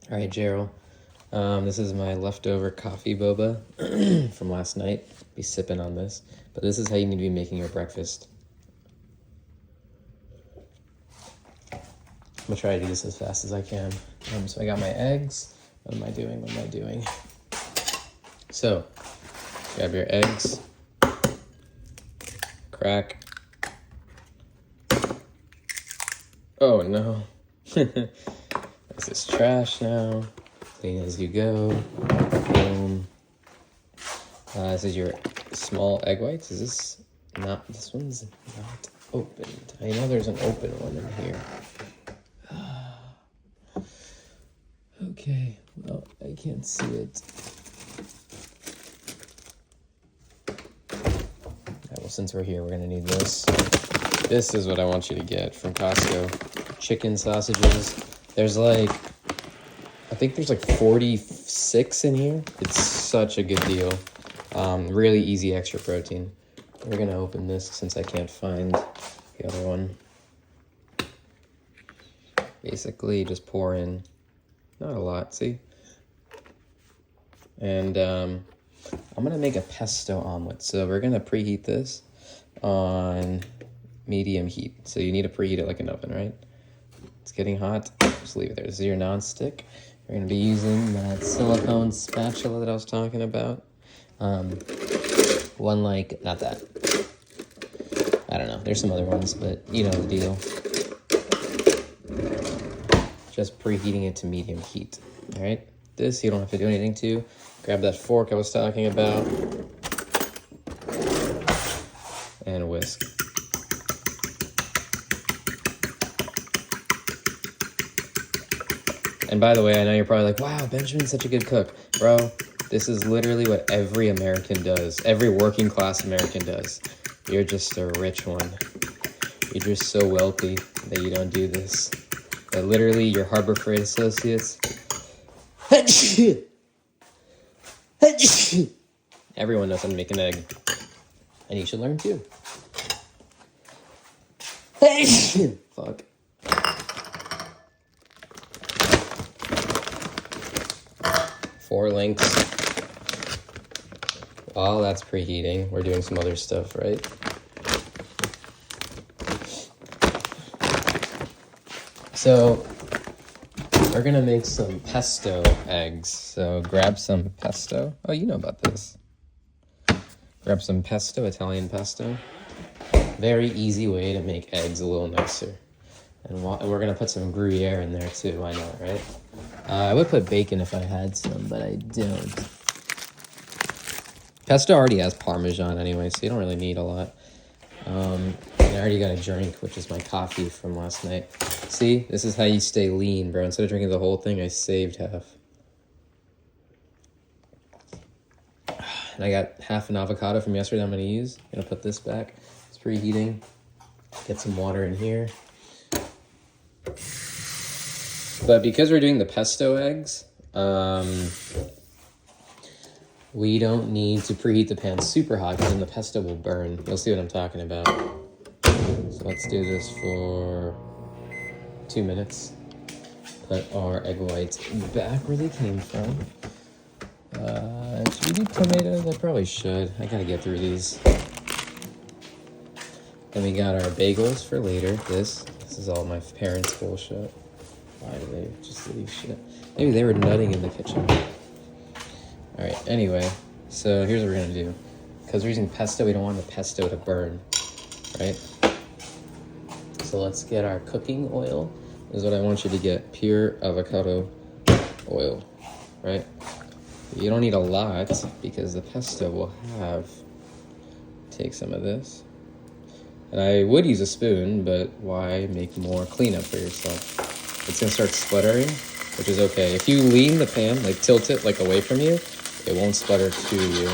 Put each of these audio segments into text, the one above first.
All right, Gerald. This is my leftover coffee boba from last night. Be sipping on this. But this is how you need to be making your breakfast. I'm gonna try to do this as fast as I can. So I got my eggs. What am I doing? So, grab your eggs. Crack. Oh no. This is trash now. Clean as you go. Boom. This is your small egg whites. Is this not? This one's not opened. I know there's an open one in here. Okay. Well, I can't see it. Right, well, since we're here, we're gonna need this. This is what I want you to get from Costco. Chicken sausages. There's like, I think there's like 46 in here. It's such a good deal. Really easy extra protein. We're gonna open this since I can't find the other one. Basically, just pour in, not a lot, see? And I'm gonna make a pesto omelet. So we're gonna preheat this on medium heat. So you need to preheat it like an oven, right? It's getting hot, just leave it there. This is your nonstick. We're gonna be using that silicone spatula that I was talking about. One like, not that. I don't know, there's some other ones, but you know the deal. Just preheating it to medium heat, all right? This you don't have to do anything to. Grab that fork I was talking about and whisk. And by the way, I know you're probably like, wow, Benjamin's such a good cook. Bro, this is literally what every American does. Every working class American does. You're just a rich one. You're just so wealthy that you don't do this. That literally your Harbor Freight associates. Everyone knows how to make an egg. And you should learn too. Fuck. Four links. While that's preheating, we're doing some other stuff, right? So, we're gonna make some pesto eggs. So grab some pesto. Oh, you know about this. Grab some pesto, Italian pesto. Very easy way to make eggs a little nicer. And we're gonna put some Gruyere in there too, why not, right? I would put bacon if I had some, but I don't. Pesto already has Parmesan anyway, so you don't really need a lot. And I already got a drink, which is my coffee from last night. See, this is how you stay lean, bro. Instead of drinking the whole thing, I saved half. And I got half an avocado from yesterday I'm gonna use. I'm gonna put this back. It's preheating. Get some water in here. But because we're doing the pesto eggs, we don't need to preheat the pan super hot because then the pesto will burn. You'll see what I'm talking about. So let's do this for 2 minutes. Put our egg whites back where they came from. Should we do tomatoes? I probably should. I gotta get through these. Then we got our bagels for later. This is all my parents' bullshit. Why do they just leave shit? Maybe they were nutting in the kitchen. Alright, anyway. So here's what we're gonna do. Because we're using pesto, we don't want the pesto to burn. Right? So let's get our cooking oil. This is what I want you to get. Pure avocado oil. Right? You don't need a lot because the pesto will have. Take some of this. And I would use a spoon, but why make more cleanup for yourself? It's gonna start sputtering, which is okay. If you lean the pan, like tilt it like away from you, it won't sputter to you.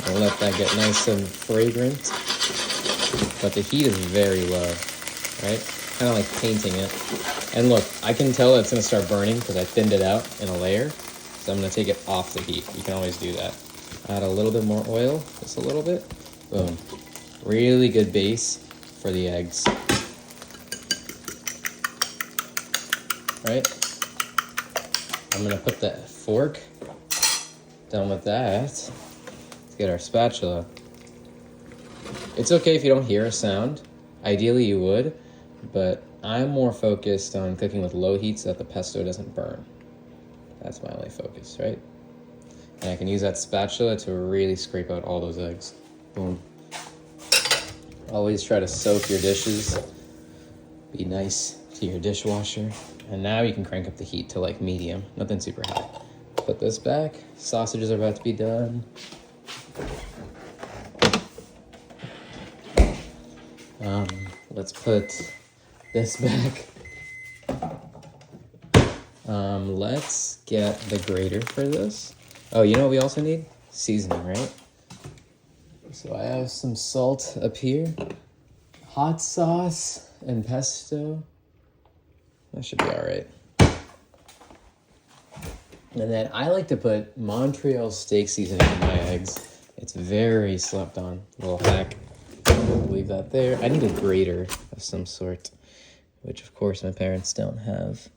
Don't let that get nice and fragrant. But the heat is very low, right? Kind of like painting it. And look, I can tell it's gonna start burning because I thinned it out in a layer. So I'm gonna take it off the heat. You can always do that. Add a little bit more oil, just a little bit. Boom. Really good base for the eggs. Right? I'm gonna put the fork. Done with that. Let's get our spatula. It's okay if you don't hear a sound. Ideally you would, but I'm more focused on cooking with low heat so that the pesto doesn't burn. That's my only focus, right? And I can use that spatula to really scrape out all those eggs. Boom. Always try to soak your dishes. Be nice to your dishwasher. And now you can crank up the heat to like medium, nothing super high. Put this back. Sausages are about to be done. Let's put this back. Let's get the grater for this. Oh, you know what we also need? Seasoning, right? So I have some salt up here. Hot sauce and pesto. That should be all right. And then I like to put Montreal steak seasoning in my eggs. It's very slept on. Little hack. Leave that there. I need a grater of some sort, which of course my parents don't have.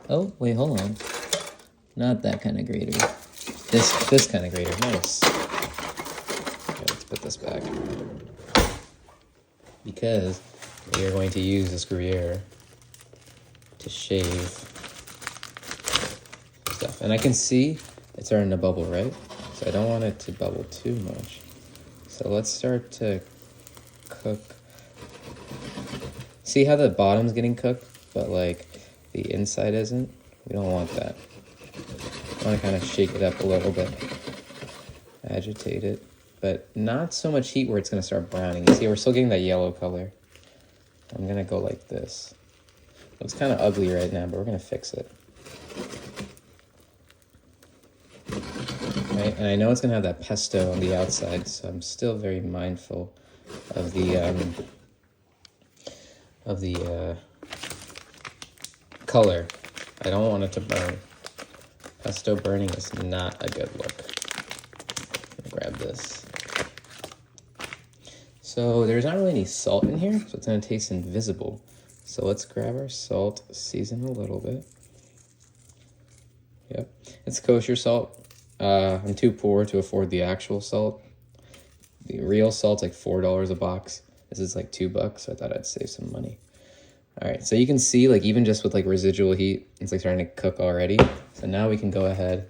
Oh, wait, hold on. Not that kind of grater. This kind of grater. Nice. Okay, let's put this back. Because we are going to use this Gruyere to shave stuff. And I can see it's starting to bubble, right? So I don't want it to bubble too much. So let's start to cook. See how the bottom's getting cooked, but like the inside isn't? We don't want that. I want to kind of shake it up a little bit. Agitate it, but not so much heat where it's going to start browning. You see, we're still getting that yellow color. I'm going to go like this. Looks kind of ugly right now, but we're going to fix it. Right? And I know it's going to have that pesto on the outside, so I'm still very mindful of the color. I don't want it to burn. Pesto burning is not a good look. Grab this. So there's not really any salt in here, so it's gonna taste invisible. So let's grab our salt, season a little bit. Yep, it's kosher salt. I'm too poor to afford the actual salt. The real salt's like $4 a box. This is like $2, so I thought I'd save some money. All right, so you can see like even just with like residual heat, it's like starting to cook already. So now we can go ahead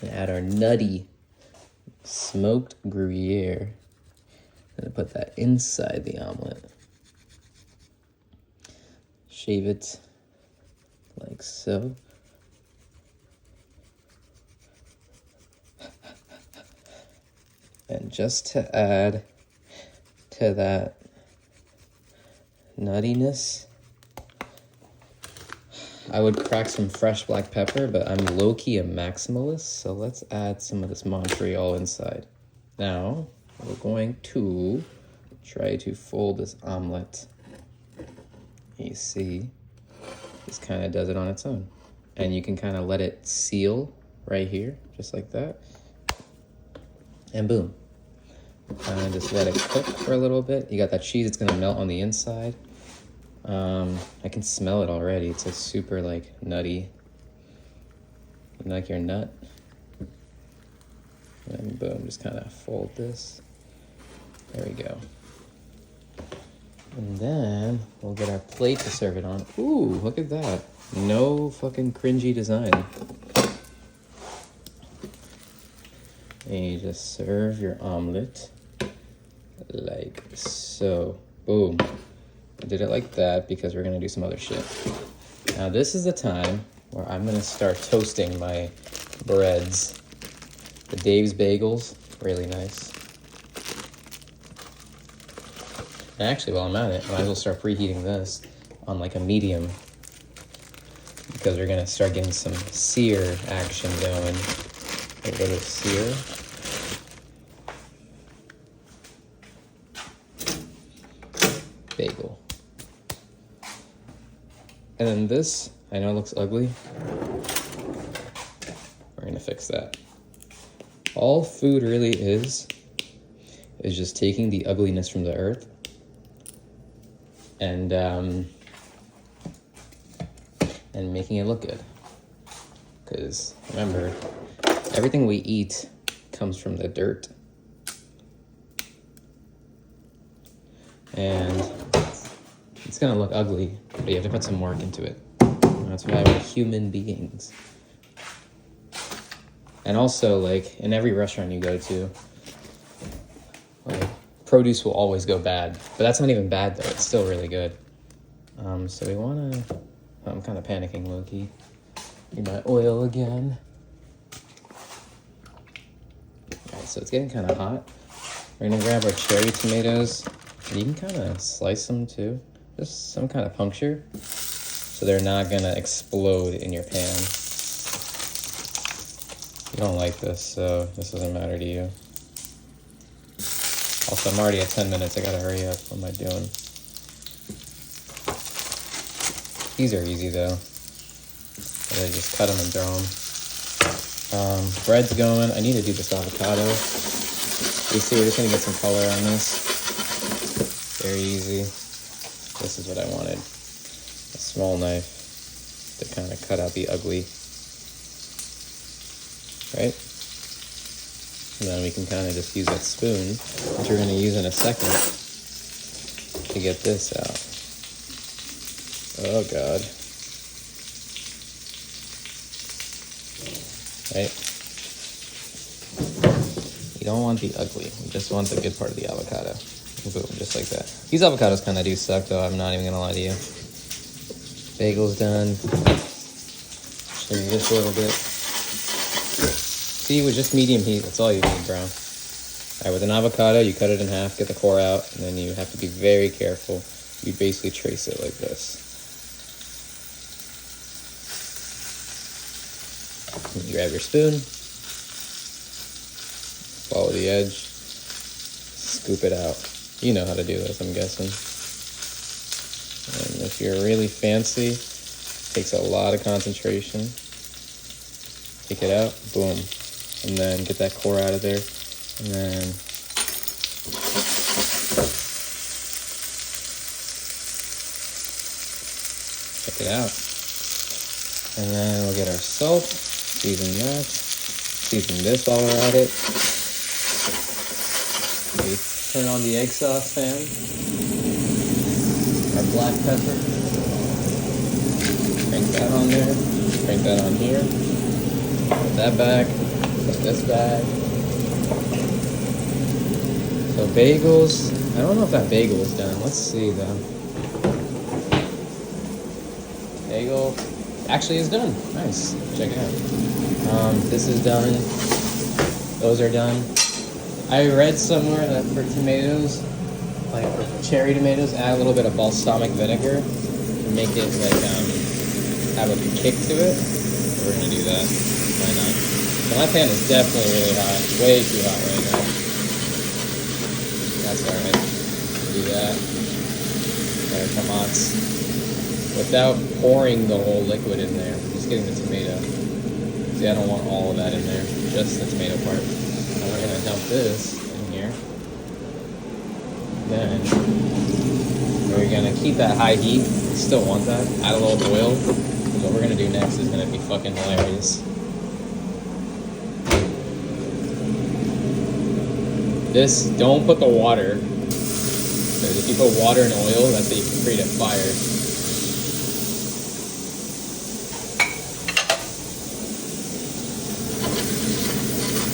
and add our nutty smoked Gruyere. I'm gonna put that inside the omelet. Shave it like so. And just to add to that nuttiness, I would crack some fresh black pepper, but I'm low-key a maximalist, so let's add some of this Montreal inside. Now, we're going to try to fold this omelet. You see, this kind of does it on its own. And you can kind of let it seal right here, just like that. And boom. And just let it cook for a little bit. You got that cheese, it's gonna melt on the inside. I can smell it already. It's like super like nutty. Like your nut. And boom, just kind of fold this. There we go. And then we'll get our plate to serve it on. Ooh, look at that. No fucking cringy design. And you just serve your omelet like so. Boom. I did it like that because we're gonna do some other shit. Now this is the time where I'm gonna start toasting my breads. The Dave's Bagels, really nice. And actually, while I'm at it, I might as well start preheating this on like a medium because we're gonna start getting some sear action going. A little sear. Bagel. And then this, I know it looks ugly. We're gonna fix that. All food really is just taking the ugliness from the earth and making it look good. because remember, everything we eat comes from the dirt. And it's gonna look ugly, but you have to put some work into it. And that's why we're human beings. And also, like, in every restaurant you go to, like, produce will always go bad. But that's not even bad, though. It's still really good. So we want to... I'm kind of panicking, low-key. Need my oil again. Alright, so it's getting kind of hot. We're going to grab our cherry tomatoes. And you can kind of slice them, too. Just some kind of puncture. So they're not going to explode in your pan. You don't like this, so this doesn't matter to you. Also, I'm already at 10 minutes. I gotta hurry up. What am I doing? These are easy, though. I just cut them and throw them. Bread's going. I need to do this avocado. You see, we're just gonna get some color on this. Very easy. This is what I wanted. A small knife to kind of cut out the ugly. Right? And then we can kind of just use that spoon, which we're going to use in a second, to get this out. Oh, God. Right? You don't want the ugly. You just want the good part of the avocado. Boom, just like that. These avocados kind of do suck, though. I'm not even going to lie to you. Bagel's done. Shimmy this a little bit. See, with just medium heat, that's all you need, bro. All right, with an avocado, you cut it in half, get the core out, and then you have to be very careful. You basically trace it like this. You grab your spoon, follow the edge, scoop it out. You know how to do this, I'm guessing. And if you're really fancy, it takes a lot of concentration. Take it out, boom. And then get that core out of there. And then check it out. And then we'll get our salt, season that, season this while we're at it. We turn on the egg sauce fan. Our black pepper. Crank that on there. Crank that on here. Put that back. Put this back. So bagels, I don't know if that bagel is done. Let's see though. Bagel actually is done. Nice. Check it out. This is done. Those are done. I read somewhere that for tomatoes, like for cherry tomatoes, add a little bit of balsamic vinegar to make it like have a kick to it. We're gonna do that. Why not? So my pan is definitely really hot. Way too hot right now. That's alright. Do that. Our tomatoes. Without pouring the whole liquid in there. Just getting the tomato. See, I don't want all of that in there. Just the tomato part. Now we're going to dump this in here. Then we're going to keep that high heat. Still want that. Add a little oil. What we're going to do next is going to be fucking hilarious. This, don't put the water. Because if you put water and oil, that's how you can create a fire.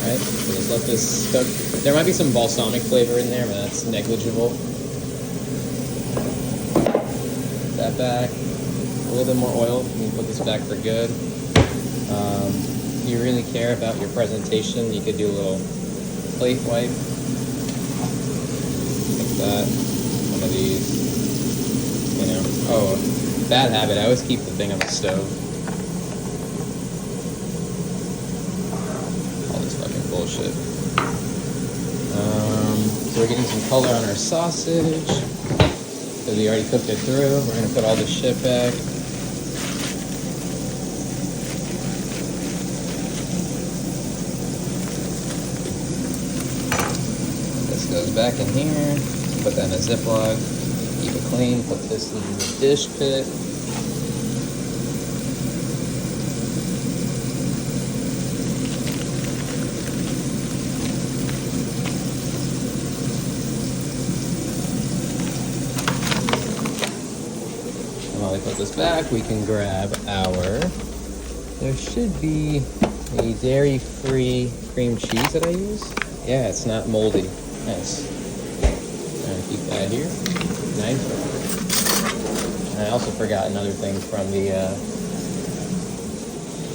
Alright, so just let this cook. There might be some balsamic flavor in there, but that's negligible. Put that back. A little bit more oil. You can put this back for good. If you really care about your presentation, you could do a little plate wipe. That, one of these, you know. Oh, bad habit, I always keep the thing on the stove. All this fucking bullshit. So we're getting some color on our sausage, because we already cooked it through. We're gonna put all this shit back. This goes back in here. Put that in a Ziploc, keep it clean, put this in the dish pit. this back, we can grab our, there should be a dairy-free cream cheese that I use. Yeah, it's not moldy. Nice. And keep that here. Nice. And I also forgot another thing from the,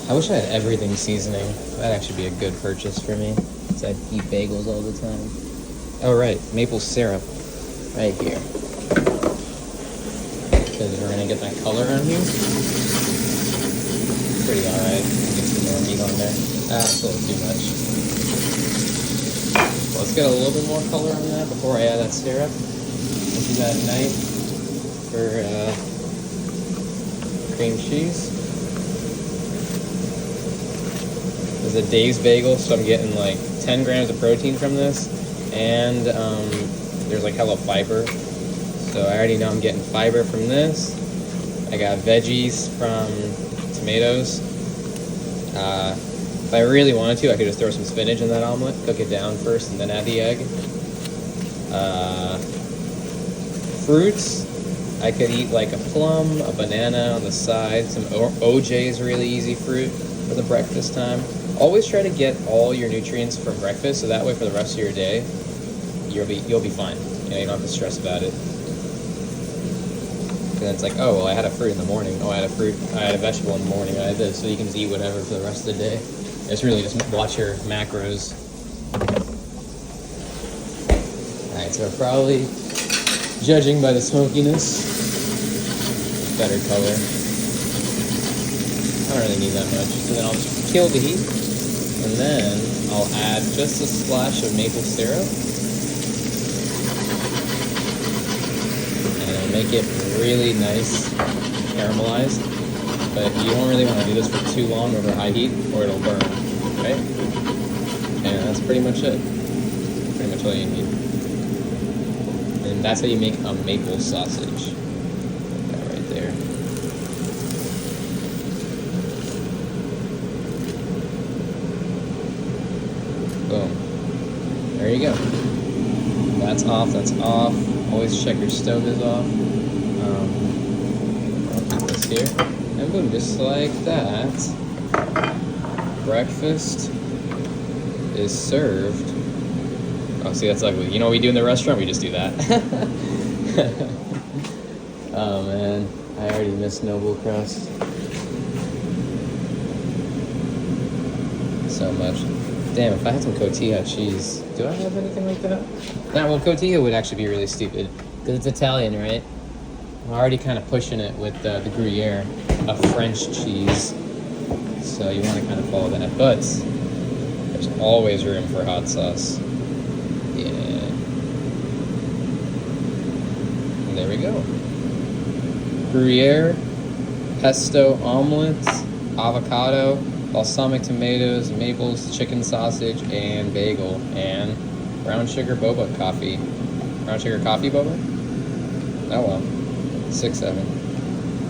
I wish I had everything seasoning. That'd actually be a good purchase for me, because I'd eat bagels all the time. Oh, right, maple syrup. Right here. Because we're going to get that color on here. Pretty alright. Get some more meat on there. That's a little too much. Let's get a little bit more color on that before I add that syrup. We'll do that night for cream cheese. This is a Dave's bagel, so I'm getting like 10 grams of protein from this, and there's like hella fiber. So I already know I'm getting fiber from this. I got veggies from tomatoes. If I really wanted to, I could just throw some spinach in that omelet, cook it down first, and then add the egg. Fruits, I could eat like a plum, a banana on the side. Some OJ is a really easy fruit for the breakfast time. Always try to get all your nutrients from breakfast, so that way for the rest of your day, you'll be fine. You know, you don't have to stress about it. And it's like, oh, well, I had a fruit in the morning. Oh, I had a vegetable in the morning. I had this, so you can just eat whatever for the rest of the day. It's really just watch your macros. Alright, so probably, judging by the smokiness, better color. I don't really need that much. So then I'll just kill the heat, and then I'll add just a splash of maple syrup. Make it really nice caramelized, but you don't really want to do this for too long over high heat or it'll burn, right? And that's pretty much it. Pretty much all you need. And that's how you make a maple sausage. Put that right there. Boom. There you go. That's off, that's off. Always check your stove is off. I'll keep this here. And boom, just like that. Breakfast is served. Oh, see, that's ugly. You know what we do in the restaurant? We just do that. Oh, man. I already missed Noble Crust. So much. Damn, if I had some cotija cheese, do I have anything like that? Nah, well, cotija would actually be really stupid, because it's Italian, right? I'm already kind of pushing it with the Gruyere, a French cheese. So you want to kind of follow that. But there's always room for hot sauce. Yeah. And there we go. Gruyere, pesto omelets, avocado, balsamic tomatoes, maples, chicken sausage, and bagel, and brown sugar boba coffee. Brown sugar coffee boba? Oh well. 6-7.